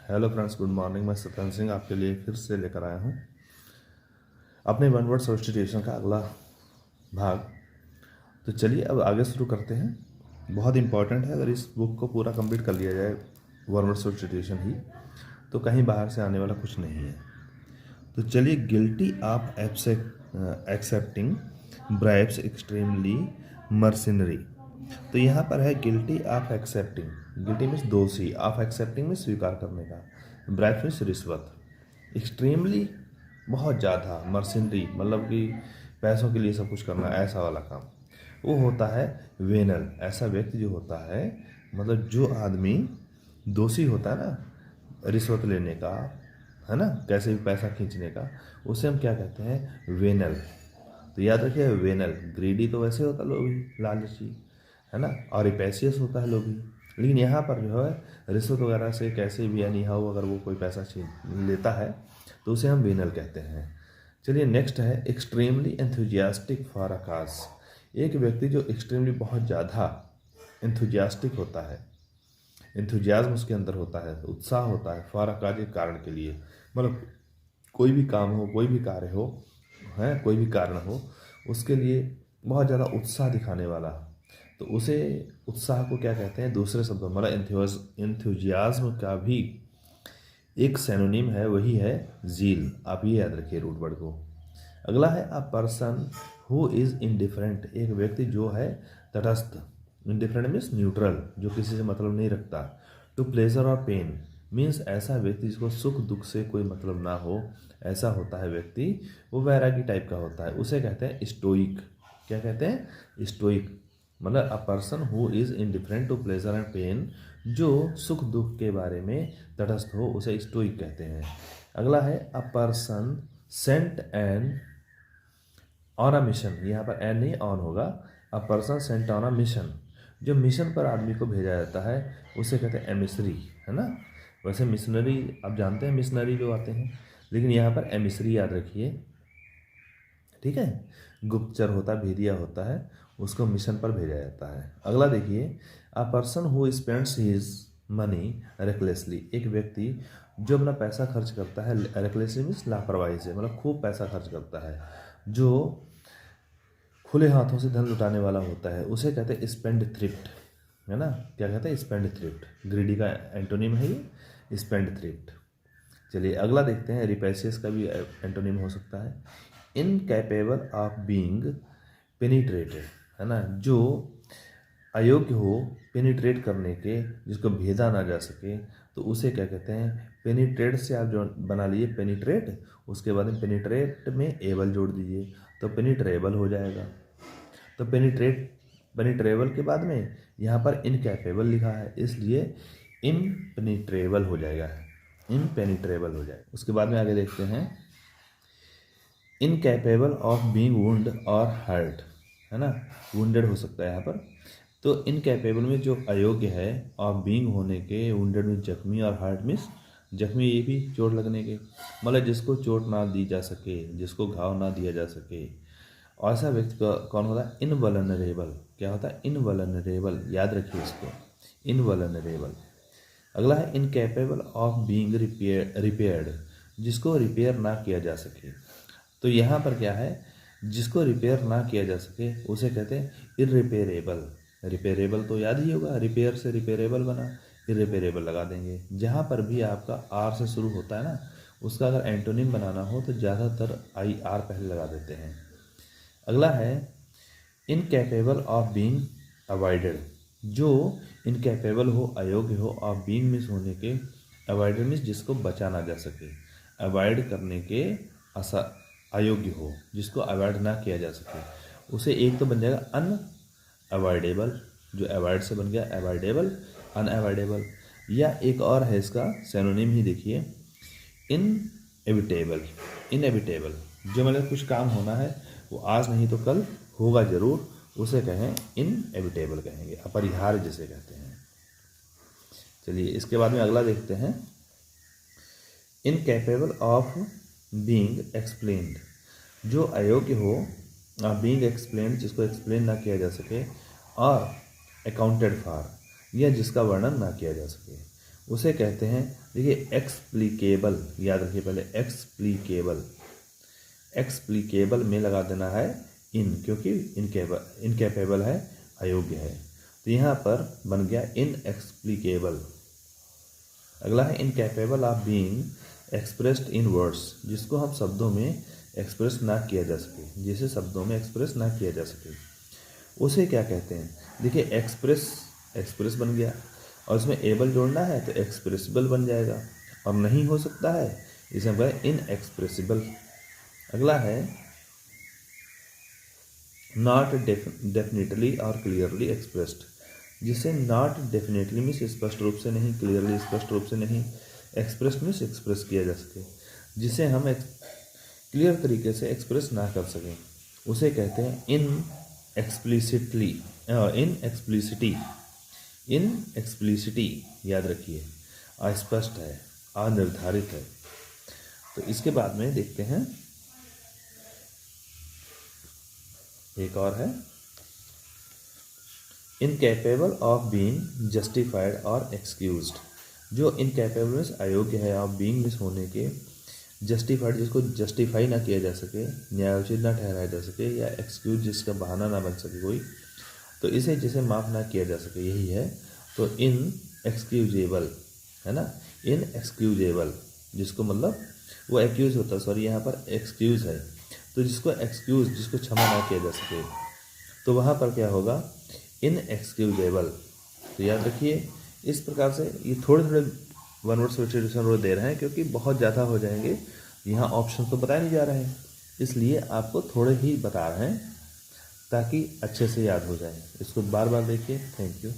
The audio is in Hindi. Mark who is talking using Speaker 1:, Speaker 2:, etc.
Speaker 1: Hello friends, good morning. मैं सत्यन सिंह आपके लिए फिर से लेकर आया हूँ अपने वन वर्ड सब्स्टिट्यूशन का अगला भाग। तो चलिए अब आगे शुरू करते हैं। बहुत इंपॉर्टेंट है, अगर इस बुक को पूरा कंप्लीट कर लिया जाए वन वर्ड सब्स्टिट्यूशन ही, तो कहीं बाहर से आने वाला कुछ नहीं है। तो चलिए, guilty of accepting bribes extremely mercenary. तो यहाँ पर है guilty of accepting. Guilty means दोषी, ऑफ एक्सेप्टिंग में स्वीकार करने का, ब्राइब मीन्स रिश्वत, एक्सट्रीमली बहुत ज़्यादा, मर्सिनरी मतलब कि पैसों के लिए सब कुछ करना, ऐसा वाला काम वो होता है वेनल। ऐसा व्यक्ति जो होता है, मतलब जो आदमी दोषी होता है ना रिश्वत लेने का, है ना, कैसे भी पैसा खींचने का, उसे हम क्या कहते हैं? वेनल। तो याद रखिए, वेनल। ग्रीडी तो वैसे होता है लोभी, लालची, है ना, और रिपेशियस होता है लोभी। लेकिन यहाँ पर जो है रिश्वत वगैरह से कैसे भी यानी हाउ अगर वो कोई पैसा छीन लेता है तो उसे हम वेनल कहते हैं। चलिए नेक्स्ट है एक्सट्रीमली एंथुजियास्टिक फॉर अ काज। एक व्यक्ति जो एक्सट्रीमली बहुत ज़्यादा एंथुजियास्टिक होता है, एंथुजियाज्म उसके अंदर होता है, उत्साह होता है फॉर अ काज, एक कारण के लिए, मतलब कोई भी काम हो, कोई भी कार्य हो, है कोई भी कारण हो, उसके लिए बहुत ज़्यादा उत्साह दिखाने वाला, तो उसे उत्साह को क्या कहते हैं? दूसरे शब्दों में मतलब एंथुजियाज्म का भी एक सिनोनिम है, वही है जील। आप ये याद रखिए रूट वर्ड को। अगला है a person who is indifferent. एक व्यक्ति जो है तटस्थ, इनडिफरेंट मीन्स न्यूट्रल, जो किसी से मतलब नहीं रखता, टू प्लेजर और पेन मीन्स ऐसा व्यक्ति जिसको सुख दुख से कोई मतलब ना हो, ऐसा होता है व्यक्ति, वो वैरागी टाइप का होता है, उसे कहते हैं स्टोइक। क्या कहते हैं? स्टोइक। मतलब a person who is indifferent to pleasure and pain, जो सुख दुख के बारे में तटस्थ हो, उसे स्टोइक कहते हैं। अगला है a person sent an on a mission. यहाँ पर एन नहीं ऑन होगा, a person sent on a mission, जो मिशन पर आदमी को भेजा जाता है उसे कहते हैं एमिसरी, है ना। वैसे मिशनरी आप जानते हैं, मिशनरी जो आते हैं, लेकिन यहाँ पर एमिसरी याद रखिए, ठीक है। गुप्तचर होता है, भेदिया होता है, उसको मिशन पर भेजा जाता है। अगला देखिए, अ person who spends his money recklessly. एक व्यक्ति जो अपना पैसा खर्च करता है, रेकलेसली मीन्स लापरवाही से, मतलब खूब पैसा खर्च करता है, जो खुले हाथों से धन लुटाने वाला होता है, उसे कहते हैं स्पेंड थ्रिफ्ट, है ना। क्या कहते हैं? Spend thrift. ग्रीडी का एंटोनिम है ये, स्पेंड थ्रिफ्ट। चलिए अगला देखते हैं, रिपेशियस का भी एंटोनिम हो सकता है, इनकैपेबल ऑफ बीइंग पेनिट्रेटेड, है ना, जो अयोग्य हो पेनिट्रेट करने के, जिसको भेदा ना जा सके, तो उसे क्या कहते हैं? पेनिट्रेट से आप जो बना लिए पेनिट्रेट, उसके बाद में पेनिट्रेट में एबल जोड़ दीजिए तो पेनिट्रेबल हो जाएगा। तो पेनिट्रेबल के बाद में यहाँ पर इनकैपेबल लिखा है, इसलिए इम्पेनिट्रेबल हो जाएगा, इम्पेनिट्रेबल हो जाएगा। उसके बाद में आगे देखते हैं, इनकैपेबल ऑफ बीइंग वुंड और हर्ट, है ना, वुंडेड हो सकता है यहाँ पर। तो इनकैपेबल में जो अयोग्य है, ऑफ बीइंग होने के, वुंडेड में जख्मी, और हर्ट मीन्स जख्मी, ये भी चोट लगने के, मतलब जिसको चोट ना दी जा सके, जिसको घाव ना दिया जा सके, ऐसा व्यक्ति कौन होता है? इनवलनरेबल। क्या होता है? इनवलनरेबल, याद रखिए इसको, इनवलनरेबल। अगला है इनकैपेबल ऑफ बीइंग रिपेयर्ड, जिसको रिपेयर ना किया जा सके। तो यहाँ पर क्या है? जिसको रिपेयर ना किया जा सके उसे कहते हैं इर्रिपेरेबल। रिपेरेबल तो याद ही होगा, रिपेयर से रिपेरेबल बना, इर्रिपेरेबल लगा देंगे। जहाँ पर भी आपका आर से शुरू होता है ना, उसका अगर एंटोनिम बनाना हो तो ज़्यादातर आई आर पहले लगा देते हैं। अगला है इनकैपेबल ऑफ बीइंग अवॉइडेड, जो इनकैपेबल हो, अयोग्य हो, ऑफ बीइंग मिस होने के, अवॉइडेड मीन्स जिसको बचा ना जा सके, अवॉइड करने के अयोग्य हो, जिसको अवॉइड ना किया जा सके, उसे एक तो बन जाएगा अनअवॉइडेबल, जो अवॉइड से बन गया अवॉइडेबल, अनअवॉइडेबल। या एक और है इसका सिनोनिम ही देखिए, इनएविटेबल। इनएविटेबल, जो मतलब कुछ काम होना है वो आज नहीं तो कल होगा जरूर, उसे कहें इनएविटेबल कहेंगे, अपरिहार्य जिसे कहते हैं। चलिए इसके बाद में अगला देखते हैं, इनकैपेबल ऑफ बीइंग एक्सप्लेन्ड, जो अयोग्य हो, बीइंग एक्सप्लेन्ड, जिसको एक्सप्लेन ना किया जा सके, और अकाउंटेड फॉर, या जिसका वर्णन ना किया जा सके, उसे कहते हैं, देखिए एक्सप्लीकेबल, याद रखिए पहले एक्सप्लीकेबल, एक्सप्लीकेबल में लगा देना है इन, क्योंकि इनकैपेबल है, अयोग्य है, तो यहाँ पर बन गया इनएक्सप्लीकेबल। अगला है incapable of being expressed in words, जिसको हम शब्दों में एक्सप्रेस ना किया जा सके, जिसे शब्दों में एक्सप्रेस ना किया जा सके, उसे क्या कहते हैं। देखिए एक्सप्रेस बन गया, और इसमें एबल जोड़ना है तो एक्सप्रेसिबल बन जाएगा, और नहीं हो सकता है इसे हम कहें इनएक्सप्रेसिबल। अगला है नॉट डेफिनेटली और क्लियरली एक्सप्रेस्ड, जिसे नॉट डेफिनेटली मीन्स स्पष्ट रूप से नहीं, क्लियरली स्पष्ट रूप से नहीं, एक्सप्रेस मीन्स एक्सप्रेस किया जा सके, जिसे हम क्लियर तरीके से एक्सप्रेस ना कर सकें, उसे कहते हैं इनएक्सप्लिसिटी। इनएक्सप्लिसिटी याद रखिए, अस्पष्ट है, अनिर्धारित है। तो इसके बाद में देखते हैं एक और है इनकैपेबल ऑफ बीइंग जस्टिफाइड और एक्सक्यूज्ड। जो इनकैपेबल मीन्स अयोग्य है, ऑफ बीइंग मीन्स होने के, जस्टिफाइड जिसको जस्टिफाई ना किया जा सके, न्यायोचित ना ठहराया जा सके, या एक्सक्यूज जिसका बहाना ना बन सके कोई, तो इसे जिसे माफ़ ना किया जा सके, यही है। तो इन एक्सक्यूजेबल है ना, इन एक्सक्यूजेबल जिसको मतलब वो एक्यूज होता है, सॉरी यहाँ पर एक्सक्यूज है, तो जिसको एक्सक्यूज, जिसको क्षमा ना किया जा सके, तो वहाँ पर क्या होगा इनएक्सक्यूजेबल। तो याद रखिए इस प्रकार से ये थोड़े थोड़े वन वर्ड सब्स्टिट्यूशन वो दे रहे हैं, क्योंकि बहुत ज़्यादा हो जाएंगे, यहाँ ऑप्शन तो बताए नहीं जा रहे हैं, इसलिए आपको थोड़े ही बता रहे हैं ताकि अच्छे से याद हो जाए। इसको बार बार देखिए। Thank you.